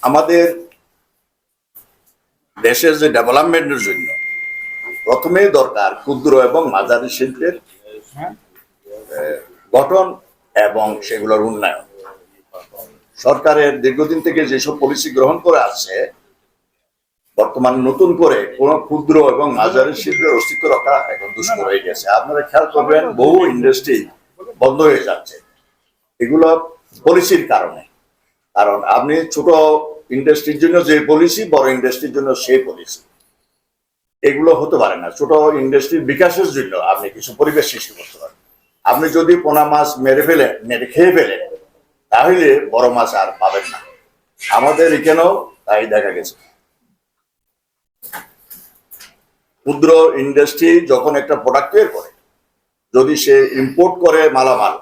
আমাদের দেশের যে ডেভেলপমেন্টের জন্য প্রথমেই দরকার ক্ষুদ্র এবং মাঝারি শিল্পের গঠন এবং সেগুলোর উন্নয়ন। সরকারের দীর্ঘদিন থেকে যেসব পলিসি গ্রহণ করে আসছে, বর্তমানে নতুন করে কোন ক্ষুদ্র এবং মাঝারি শিল্পের অস্তিত্ব রাখা এখন দুষ্কর হয়ে গেছে। আপনারা খেয়াল করবেন, বহু ইন্ডাস্ট্রি বন্ধ হয়ে যাচ্ছে এগুলো পলিসির কারণে। কারণ আপনি ছোট ইন্ডাস্ট্রির জন্য যে পলিসি, বড় ইন্ডাস্ট্রির জন্য সেই পলিসি, এগুলো হতে পারে না। ছোট ইন্ডাস্ট্রির বিকাশের জন্য আপনি কিছু পরিবেশ সৃষ্টি করতে পারেন। আপনি যদি পোনা মাছ মেরে খেয়ে ফেলেন, তাহলে বড় মাছ আর পাবেন না। আমাদের এখানেও তাই দেখা গেছে। ক্ষুদ্র ইন্ডাস্ট্রি যখন একটা প্রোডাক্ট তৈরি করে, যদি সে ইম্পোর্ট করে মালামাল,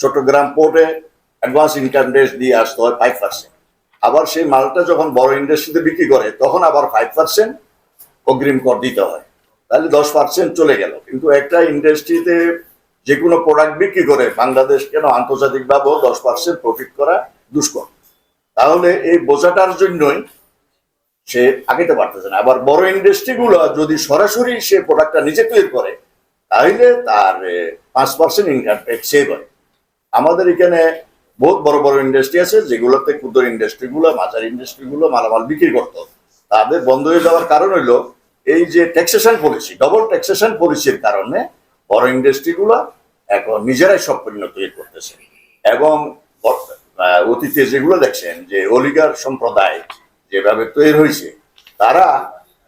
চট্টগ্রাম পোর্টে অ্যাডভান্স ইনকাম ট্যাক্স দিয়ে আসতে হয় 5%। আবার সেই মালটা যখন বড় ইন্ডাস্ট্রিতে বিক্রি করে, তখন আবার 5% অগ্রিম কর দিতে হয়। তাহলে 10% চলে গেল। কিন্তু একটা ইন্ডাস্ট্রিতে যে কোনো প্রোডাক্ট বিক্রি করে বাংলাদেশ কেন আন্তর্জাতিকভাবেও 10% প্রফিট করা দুষ্কর। তাহলে এই বোঝাটার জন্যই সে আগাইতে পারতেছে না। আবার বড় ইন্ডাস্ট্রি গুলো যদি সরাসরি সে প্রোডাক্টটা নিজে তৈরি করে, তাহলে তার 5% ইনকাম ট্যাক্স সেভ হয়। আমাদের এখানে বহুত বড় বড় ইন্ডাস্ট্রি আছে, যেগুলোতে ক্ষুদ্র ইন্ডাস্ট্রি গুলো, মাঝারি ইন্ডাস্ট্রি গুলো মালামাল বিক্রি করতো। তাদের বন্ধ হয়ে যাওয়ার কারণ হইলো এই যে ট্যাক্সেশন পলিসি, ডবল ট্যাক্সেশন পলিসির কারণে বড় ইন্ডাস্ট্রি গুলো এখন নিজেরাই সব পণ্য তৈরি করতেছে। এবং অতীতে যেগুলো দেখছেন যে অলিগার সম্প্রদায় যেভাবে তৈরি হয়েছে, তারা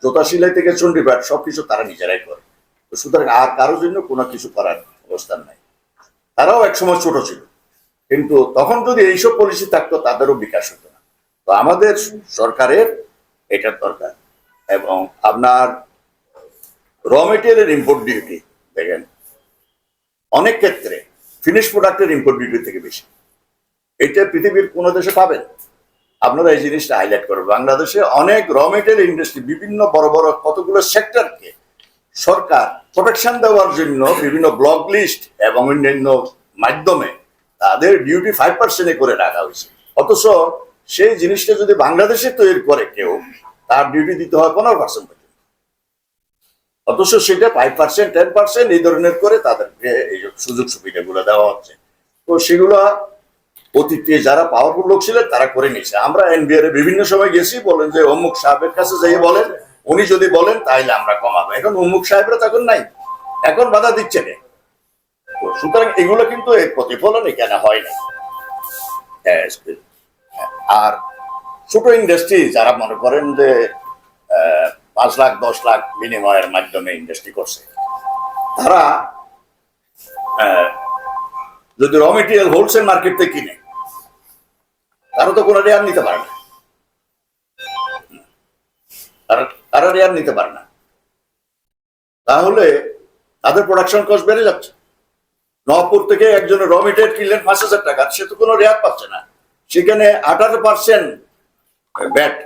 জোতা সিলাই থেকে চণ্ডীপাঠ সবকিছু তারা নিজেরাই করে। তো সুতরাং আর কারোর জন্য কোনো কিছু করার অবস্থান নাই। তারাও একসময় ছোট ছিল, কিন্তু তখন যদি এইসব পলিসি থাকতো, তাদেরও বিকাশ হতো না। তো আমাদের সরকারের এটার দরকার। এবং আপনার র মেটেরিয়ালের ইম্পোর্ট ডিউটি দেখেন, অনেক ক্ষেত্রে ফিনিশ প্রোডাক্টের ইম্পোর্ট ডিউটি থেকে বেশি। এটা পৃথিবীর কোনো দেশে পাবেন। আপনারা এই জিনিসটা হাইলাইট করবেন। বাংলাদেশে অনেক র মেটেরিয়াল ইন্ডাস্ট্রি, বিভিন্ন বড় বড় কতগুলো সেক্টরকে সরকার প্রোটেকশন দেওয়ার জন্য বিভিন্ন ব্লক লিস্ট এবং অন্যান্য মাধ্যমে তাদের ডিউটি 5% করে রাখা হয়েছে। অথচ সেই জিনিসটা যদি বাংলাদেশে তৈরি করে কেউ, তার ডিউটি দিতে হয় 15%। অথচ সেটা 5%, 10% এই ধরনের করে তাদেরকে এই সুযোগ সুবিধাগুলো দেওয়া হচ্ছে। তো সেগুলো অতীতে যারা পাওয়ারফুল লোক ছিলেন তারা করে নিয়েছে। আমরা এনবিআর বিভিন্ন সময় গেছি, বলেন যে অমুক সাহেবের কাছে যাই বলেন, উনি যদি বলেন তাহলে আমরা কমাবো। এখন অমুক সাহেবরা তখন নাই, এখন বাধা দিচ্ছে না। সুতরাং এগুলো কিন্তু এর প্রতিফলন এখানে হয় না। আর ছোট ইন্ডাস্ট্রি যারা মনে করেন যে 5 লাখ 10 লাখ বিনিময়ের মাধ্যমে ইন্ডাস্ট্রি করছে, তারা যদি র মেটেরিয়াল হোলসেল মার্কেট থেকে কিনে, তারা তো কোনো রেয়ার নিতে পারে না। তারা রেয়ার নিতে পারে না। তাহলে তাদের প্রোডাকশন কস্ট বেড়ে যাচ্ছে। নবপুর থেকে একজনের র মেটেরিয়াল কিনলেন 5,000 টাকা, সে তো কোনো রেয়ার পাচ্ছে না। সেখানে 18% ব্যাট,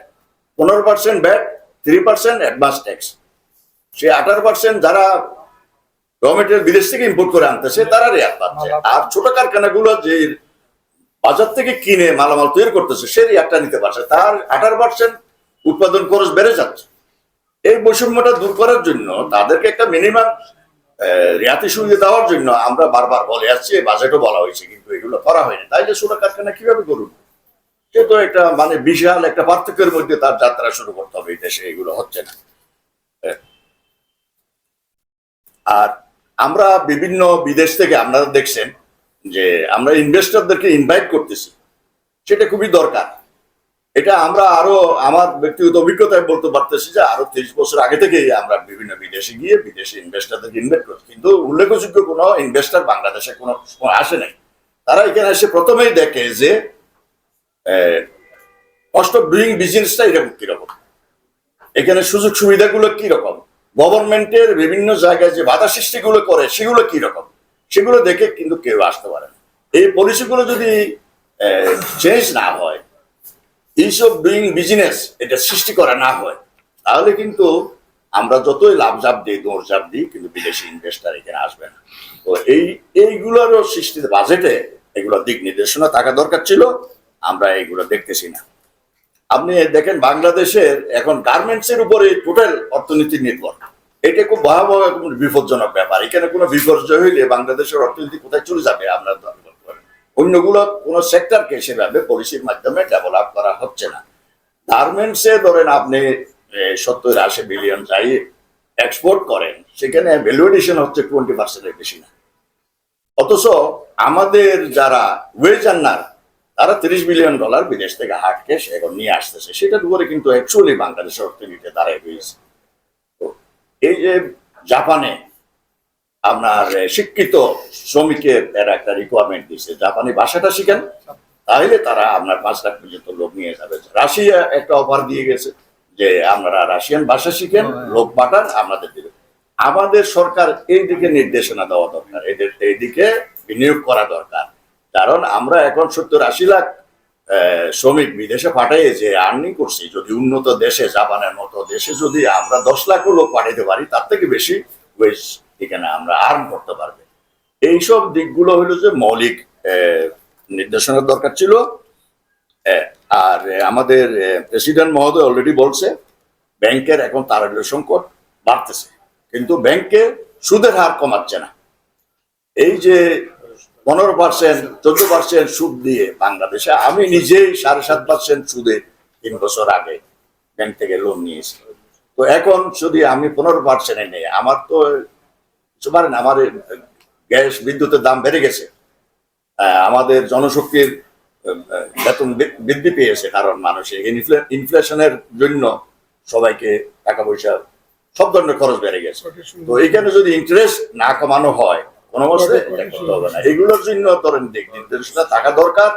15% ব্যাট, 3% অ্যাডভান্স ট্যাক্স। সে 18% যারা র মেটেরিয়াল বিদেশ থেকে ইম্পোর্ট করে আনতেছে, তারা রেয়ার পাচ্ছে। আর ছোট কারখানাগুলো যে বাজার থেকে কিনে মালামাল তৈরি করতেছে, সে রেয়ারটা নিতে পারছে। তার 18% উৎপাদন খরচ বেড়ে যাচ্ছে। এই বৈষম্যটা দূর করার জন্য তাদেরকে একটা মিনিমাম রেয়াতি সুবিধা দেওয়ার জন্য আমরা বারবার বলে আসছি, বাজেটও বলা হয়েছে, কিন্তু এগুলো করা হয়নি। তাইলে ছোট কারখানা কিভাবে করুন? সে তো একটা মানে বিশাল একটা পার্থক্যের মধ্যে তার যাত্রা শুরু করতে হবে। এই দেশে এগুলো হচ্ছে না। আর আমরা বিভিন্ন বিদেশ থেকে আপনারা দেখছেন যে আমরা ইনভেস্টরদেরকে ইনভাইট করতেছি, সেটা খুবই দরকার। এটা আমরা আরো, আমার ব্যক্তিগত অভিজ্ঞতায় বলতে পারতেছি যে আরো 30 বছর আগে থেকেই আমরা বিভিন্ন বিদেশে গিয়ে বিদেশি ইনভেস্টরদেরকে ইনভাইট করছি, কিন্তু উল্লেখযোগ্য কোনো ইনভেস্টর বাংলাদেশে কোনো আসে নাই। তারা এখানে এসে প্রথমেই দেখে যে কস্ট অফ ডুইং বিজনেসটা এরকম কিরকম, এখানে সুযোগ সুবিধাগুলো কিরকম, গভর্নমেন্টের বিভিন্ন জায়গায় যে বাধা সৃষ্টিগুলো করে সেগুলো কিরকম, সেগুলো দেখে কিন্তু কেউ আসতে পারে না। এই পলিসিগুলো যদি চেঞ্জ না হয়, ইজ অফ ডুইং বিজনেস এটা সৃষ্টি করা না হয়, তাহলে কিন্তু আমরা যতই লাভঝাপ দিই, দৌড়ঝাপ দিই, কিন্তু বিদেশি ইনভেস্টার এখানে আসবে না। তো এইগুলোরও সৃষ্টিতে বাজেটে এগুলো দিক নির্দেশনা থাকা দরকার ছিল। আমরা এইগুলো দেখতেছি না। আপনি দেখেন বাংলাদেশের এখন গার্মেন্টস এর উপরে টোটাল অর্থনীতি নির্ভর। এটা খুব ভয়াবহ বিপজ্জনক ব্যাপার। এখানে কোনো বিপর্যয় হইলে বাংলাদেশের অর্থনীতি কোথায় চলে যাবে আমরা অন্যগুলো কোনো সেক্টরকে সেভাবে পলিসির মাধ্যমে ডেভেলপ করা হচ্ছে না। গার্মেন্টসে ধরেন আপনি 70-80 বিলিয়ন যাই এক্সপোর্ট করেন, সেখানে ভ্যালুয়েশন হচ্ছে 20% বেশি না। অথচ আমাদের যারা ওয়েজ আর্নার তারা $30 বিলিয়ন বিদেশ থেকে হার্ড ক্যাশ এখন নিয়ে আসতেছে, সেটার উপরে কিন্তু অ্যাকচুয়ালি বাংলাদেশের অর্থনীতিতে দাঁড়ায় রয়েছে। তো এই যে জাপানে আপনার শিক্ষিত শ্রমিকের এর একটা রিকোয়ারমেন্ট দিচ্ছে, জাপানি ভাষাটা শিখেন তাহলে তারা আপনার 5 লাখ পর্যন্ত লোক নিয়ে যাবে। রাশিয়া একটা অফার দিয়ে গেছে যে আপনারা রাশিয়ান ভাষা শিখেন, লোক পাঠান, আমাদের দিবে। আমাদের সরকার এই দিকে নির্দেশনা দেওয়া দরকার, এদের এই দিকে বিনিয়োগ করা দরকার। কারণ আমরা এখন 70-80 লাখ শ্রমিক বিদেশে পাঠিয়ে যে আর্নিং করছি, যদি উন্নত দেশে জাপানের মতো দেশে যদি আমরা 10 লাখও লোক পাঠাইতে পারি, তার থেকে বেশি ওয়েজ এখানে আমরা আর্ন করতে পারবে। এইসব দিকগুলো হলো যে মৌলিক নির্দেশনার দরকার ছিল। আর আমাদের প্রেসিডেন্ট মহোদয় অলরেডি বলছে ব্যাংকের এখন তারল্য সংকট বাড়তেছে, কিন্তু ব্যাংকে সুদের হার কমাচ্ছে না। এই যে 15%, 14% সুদ দিয়ে বাংলাদেশে, আমি নিজেই 7.5% সুদে 3 বছর আগে ব্যাংক থেকে লোন নিয়েছি। তো এখন যদি আমি 15% নেই, আমার তো পারেন আমার গ্যাস বিদ্যুতের দাম বেড়ে গেছে, আমাদের জনশক্তির বেতন বৃদ্ধি পেয়েছে, কারণ মানুষের ইনফ্লেশনের জন্য সবাইকে টাকা পয়সা সব ধরনের খরচ বেড়ে গেছে। তো এইখানে যদি ইন্টারেস্ট না কমানো হয় কোনো অবস্থায় করতে হবে না। এগুলোর জন্য ধরেন দিক নির্দেশনা থাকা দরকার।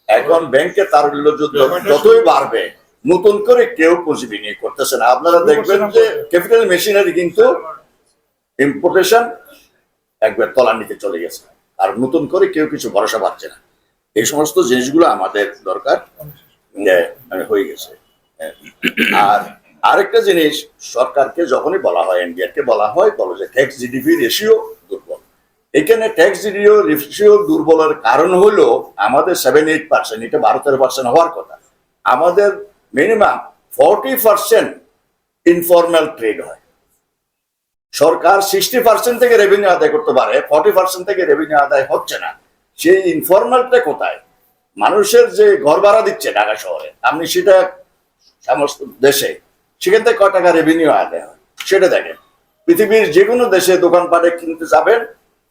এখন ব্যাংকে তারল্য যতই বাড়বে, নতুন করে কেউ পুঁজি বিনিয়োগ করতেছে না। আপনারা দেখবেন যে ক্যাপিটাল মেশিনারি কিন্তু ইম্পোর্টেশন একবার তলার নিতে চলে গেছে, আর নতুন করে কেউ কিছু ভরসা পাচ্ছে না। এই সমস্ত জিনিসগুলো আমাদের দরকার হয়ে গেছে। আর আরেকটা জিনিস, সরকারকে যখনই বলা হয়, এনবিআর কে বলা হয়, বলো যে ট্যাক্স জিডিপি রেশিও দুর্বল। এখানে ট্যাক্স জিডিপি রেশিও দুর্বলের কারণ হলো আমাদের 7-8%, এটা 12-13% হওয়ার কথা। আমাদের মিনিমাম 40% ইনফর্মাল ট্রেড হয়। সরকার 60% থেকে রেভিনিউ আদায় করতে পারে, 40% থেকে রেভিনিউ আদায় হচ্ছে না। সেই ইনফর্মালটা কোথায়? মানুষের যে ঘর ভাড়া দিচ্ছে ঢাকা শহরে, আপনি সেটা সমস্ত দেশে সেখান থেকে কয় টাকা রেভিনিউ আদায় হয় সেটা দেখেন। পৃথিবীর যে কোনো দেশে দোকানপাটে কিনতে যাবেন,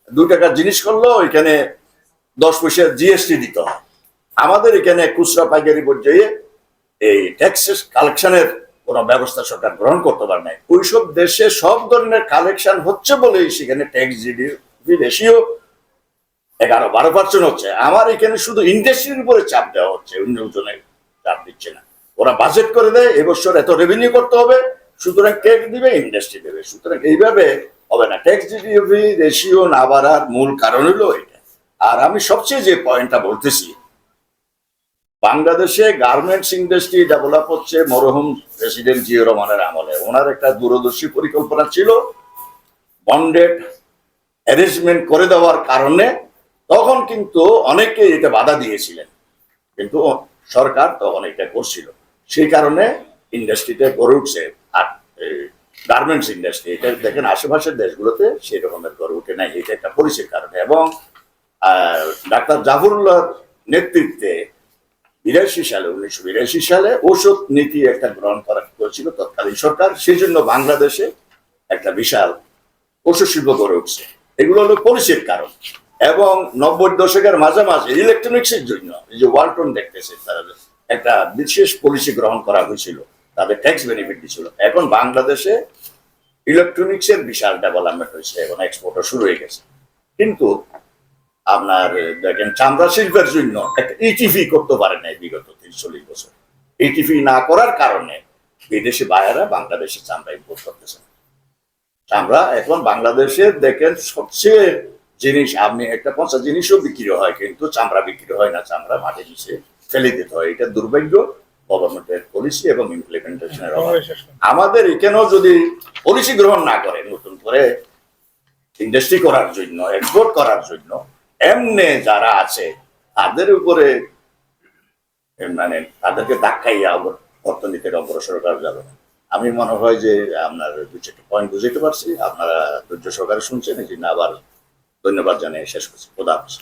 2 টাকার জিনিস করলেও এখানে 10 পয়সা জিএসটি দিতে হয়। আমাদের এখানে খুচরা পাইকারি পর্যায়ে এই ট্যাক্স কালেকশনের কোনো ব্যবস্থা সরকার গ্রহণ করতে পারে নাই। ওইসব দেশে সব ধরনের কালেকশন হচ্ছে বলেই সেখানে ট্যাক্স জিডিপি রেশিও 11-12% হচ্ছে। আমার এখানে শুধু ইন্ডাস্ট্রির উপরে চাপ দেওয়া হচ্ছে, অন্য জনে চাপ দিচ্ছে না। ওরা বাজেট করে দেয়, এবছর এত রেভিনিউ করতে হবে, সুতরাং ট্যাক্স দিবে, ইন্ডাস্ট্রি দেবে। সুতরাং এইভাবে হবে না। ট্যাক্স জিডিপি রেশিও না বাড়ার মূল কারণ হলো এটা। আর আমি সবচেয়ে যে পয়েন্টটা বলতেছি, বাংলাদেশে গার্মেন্টস ইন্ডাস্ট্রি ডেভেলপ হচ্ছে মরহুম প্রেসিডেন্ট জিয়া রহমানের আমলে। ওনার একটা দূরদর্শী পরিকল্পনা ছিল, বন্ডেড অ্যারেঞ্জমেন্ট করে দেওয়ার কারণে তখন কিন্তু অনেকে এটা বাধা দিয়েছিলেন, কিন্তু সরকার তখন এটা করছিল। সেই কারণে ইন্ডাস্ট্রিতে গড়ে উঠছে। আর গার্মেন্টস ইন্ডাস্ট্রি এটা দেখেন আশেপাশের দেশগুলোতে সেই রকমের গড়ে উঠে নাই, এটা একটা পলিসির কারণে। এবং ডাক্তার জাফরুল্লাহর নেতৃত্বে 1982 সালে ঔষধ নীতি একটা গ্রহণ করা হয়েছিল তৎকালীন সরকার। সেই জন্য বাংলাদেশে একটা বিশাল ওষুধ শিল্প গড়ে উঠছে। এগুলো হলো পলিসির কারণ। এবং 90 দশকের মাঝামাঝি ইলেকট্রনিক্সের জন্য এই যে ওয়ালটন দেখতেছে, তারা একটা বিশেষ পলিসি গ্রহণ করা হয়েছিল, তাদের ট্যাক্স বেনিফিট দিয়েছিল। এখন বাংলাদেশে ইলেকট্রনিক্সের বিশাল ডেভেলপমেন্ট হয়েছে এবং এক্সপোর্টও শুরু হয়ে গেছে। কিন্তু আপনার দেখেন চামড়া শিল্পের জন্য একটা ইটিভি করতে পারে নাই বিগত 30-40 বছর। ইটিভি না করার কারণে বিদেশি বায়াররা বাংলাদেশে চামড়া ইম্পোর্ট করতেছে। চামড়া এখন বাংলাদেশে দেখেন সবচেয়ে জিনিস, আপনি একটা 50 জিনিসও বিক্রি হয়, কিন্তু চামড়া বিক্রি হয় না। চামড়া মাঠে নিচে ফেলে দিতে হয়। এটা দুর্ভাগ্য গভর্নমেন্টের পলিসি এবং ইমপ্লিমেন্টেশনের অভাব। আমাদের এখানেও যদি পলিসি গ্রহণ না করে নতুন করে ইন্ডাস্ট্রি করার জন্য, এক্সপোর্ট করার জন্য, এমনি যারা আছে তাদের উপরে মানে তাদেরকে ধাক্কাইয়া অর্থনীতির অগ্রসর করা যাবে না। আমি মনে হয় যে আপনার দু চারটে পয়েন্ট বুঝতে পারছি, আপনারা ধৈর্য সহকারে শুনছেন। এই জন্য আবার ধন্যবাদ জানিয়ে শেষ করছি। খোদা হাফেজ।